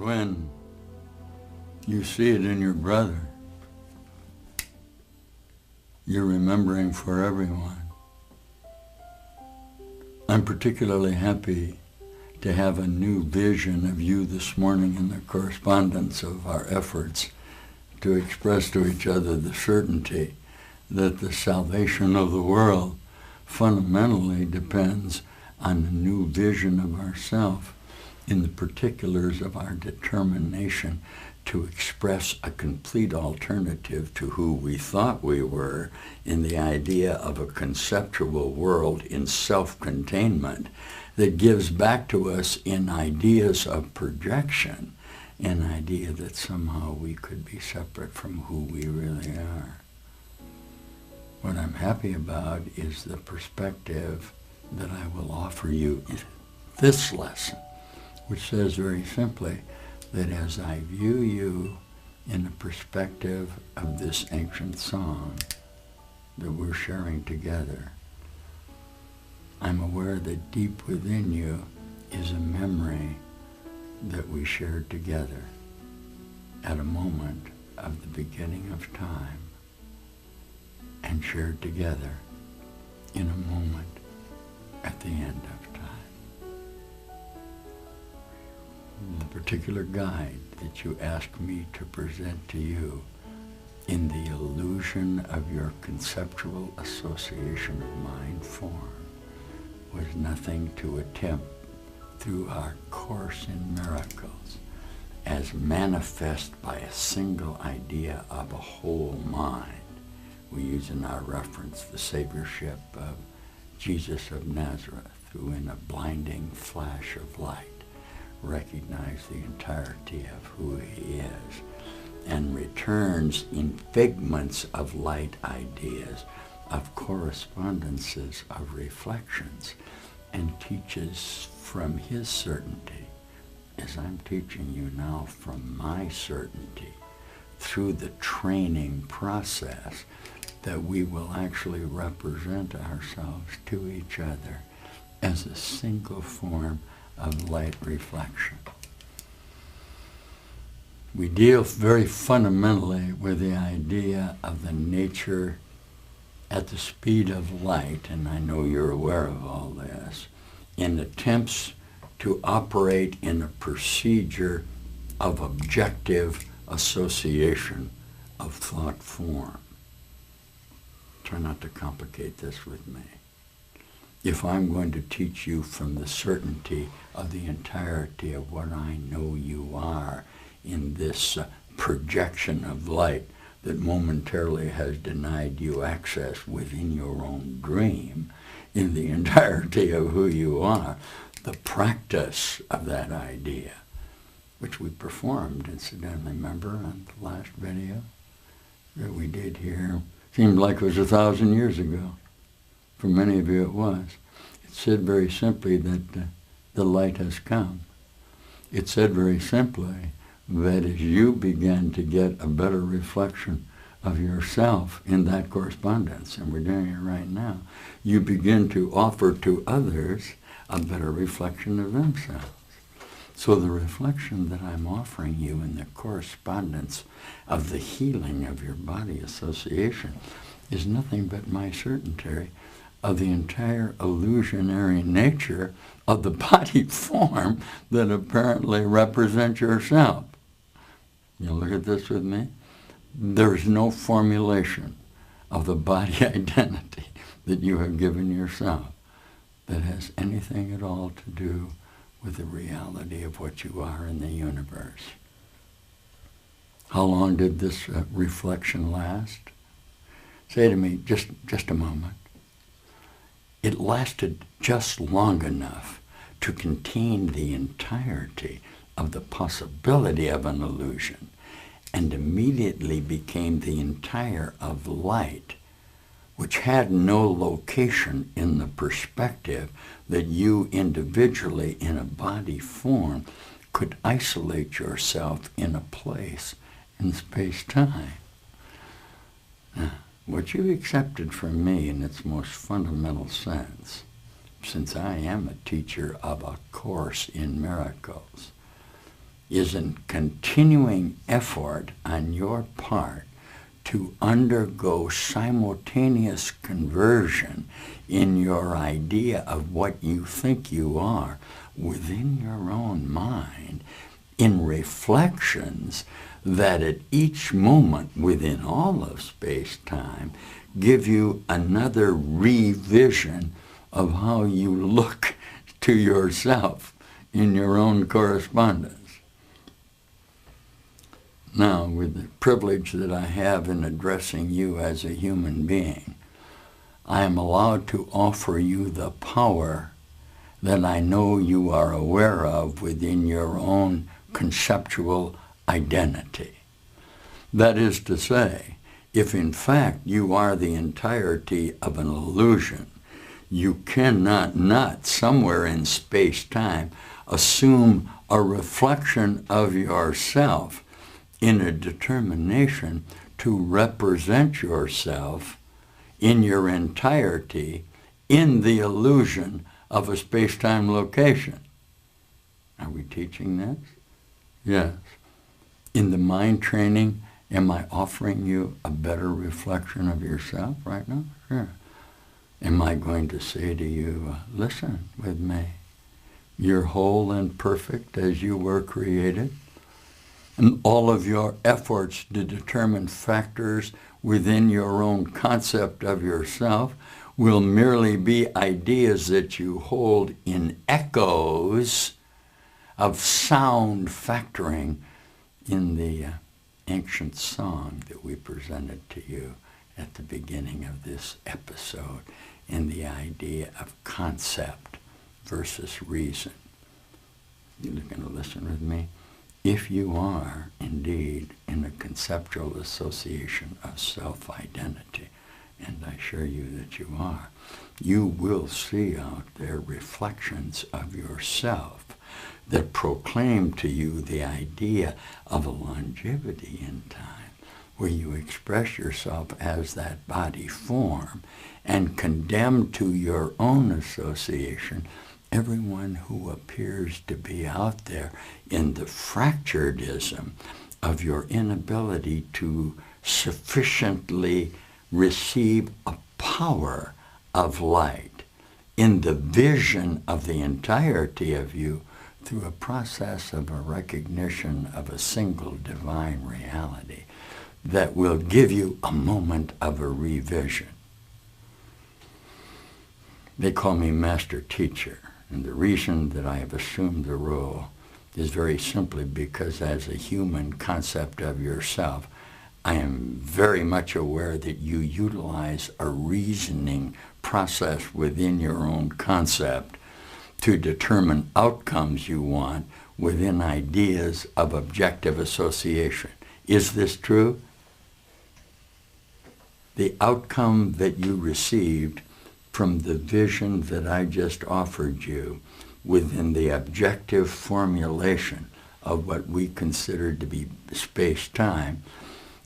when you see it in your brother, you're remembering for everyone. I'm particularly happy to have a new vision of you this morning in the correspondence of our efforts to express to each other the certainty that the salvation of the world fundamentally depends on a new vision of ourself in the particulars of our determination to express a complete alternative to who we thought we were in the idea of a conceptual world in self-containment that gives back to us in ideas of projection an idea that somehow we could be separate from who we really are. What I'm happy about is the perspective that I will offer you in this lesson, which says very simply that as I view you in the perspective of this ancient song that we're sharing together, I'm aware that deep within you is a memory that we shared together at a moment of the beginning of time and shared together in a moment at the end of time. The particular guide that you asked me to present to you in the illusion of your conceptual association of mind form was nothing to attempt through our Course in Miracles as manifest by a single idea of a whole mind. We use in our reference the saviorship of Jesus of Nazareth, who in a blinding flash of light recognized the entirety of who he is and returns in figments of light ideas, of correspondences, of reflections, and teaches from his certainty, as I'm teaching you now from my certainty, through the training process, that we will actually represent ourselves to each other as a single form of light reflection. We deal very fundamentally with the idea of the nature at the speed of light, and I know you're aware of all this, in attempts to operate in a procedure of objective association of thought form. Try not to complicate this with me. If I'm going to teach you from the certainty of the entirety of what I know you are in this projection of light that momentarily has denied you access within your own dream, in the entirety of who you are, the practice of that idea, which we performed, incidentally, remember on the last video that we did here, seemed like it was 1,000 years ago. For many of you it was. It said very simply that the light has come. It said very simply that as you begin to get a better reflection of yourself in that correspondence, and we're doing it right now, you begin to offer to others a better reflection of themselves. So the reflection that I'm offering you in the correspondence of the healing of your body association is nothing but my certainty of the entire illusionary nature of the body form that apparently represents yourself. You look at this with me? There's no formulation of the body identity that you have given yourself that has anything at all to do with the reality of what you are in the universe. How long did this reflection last? Say to me, just a moment. It lasted just long enough to contain the entirety of the possibility of an illusion, and immediately became the entire of light, which had no location in the perspective that you individually in a body form could isolate yourself in a place in space-time. Now, what you accepted from me in its most fundamental sense, since I am a teacher of A Course in Miracles, is a continuing effort on your part to undergo simultaneous conversion in your idea of what you think you are within your own mind in reflections that at each moment within all of space-time give you another revision of how you look to yourself in your own correspondence. Now, with the privilege that I have in addressing you as a human being, I am allowed to offer you the power that I know you are aware of within your own conceptual identity. That is to say, if in fact you are the entirety of an illusion, you cannot not somewhere in space-time assume a reflection of yourself in a determination to represent yourself in your entirety in the illusion of a space-time location. Are we teaching this? Yes. In the mind training, am I offering you a better reflection of yourself right now? Sure. Am I going to say to you, listen with me, you're whole and perfect as you were created, and all of your efforts to determine factors within your own concept of yourself will merely be ideas that you hold in echoes of sound factoring in the ancient song that we presented to you at the beginning of this episode, in the idea of concept versus reason. You're going to listen with me? If you are indeed in a conceptual association of self-identity, and I assure you that you are, you will see out there reflections of yourself that proclaim to you the idea of a longevity in time, where you express yourself as that body form and condemn to your own association everyone who appears to be out there in the fracturedism of your inability to sufficiently receive a power of light in the vision of the entirety of you through a process of a recognition of a single divine reality that will give you a moment of a revision. They call me master teacher, and the reason that I have assumed the role is very simply because as a human concept of yourself, I am very much aware that you utilize a reasoning process within your own concept to determine outcomes you want within ideas of objective association. Is this true? The outcome that you received from the vision that I just offered you within the objective formulation of what we consider to be space-time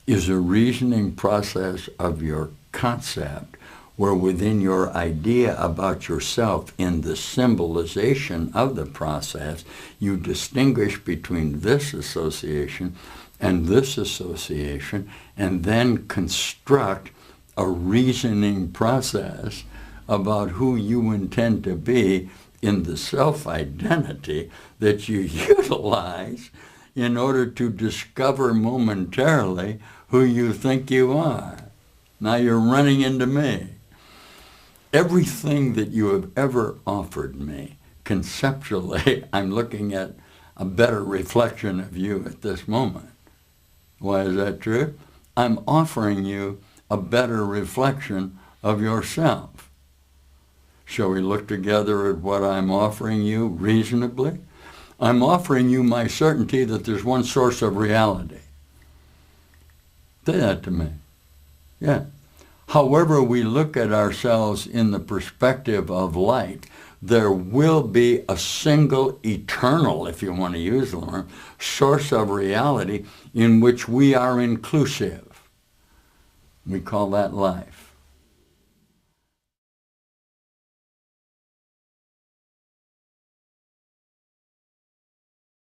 is a reasoning process of your concept where within your idea about yourself in the symbolization of the process, you distinguish between this association and this association and then construct a reasoning process about who you intend to be in the self-identity that you utilize in order to discover momentarily who you think you are. Now you're running into me. Everything that you have ever offered me, conceptually, I'm looking at a better reflection of you at this moment. Why is that true? I'm offering you a better reflection of yourself. Shall we look together at what I'm offering you reasonably? I'm offering you my certainty that there's one source of reality. Say that to me. Yeah. However we look at ourselves in the perspective of light, there will be a single eternal, if you want to use the term, source of reality in which we are inclusive. We call that life.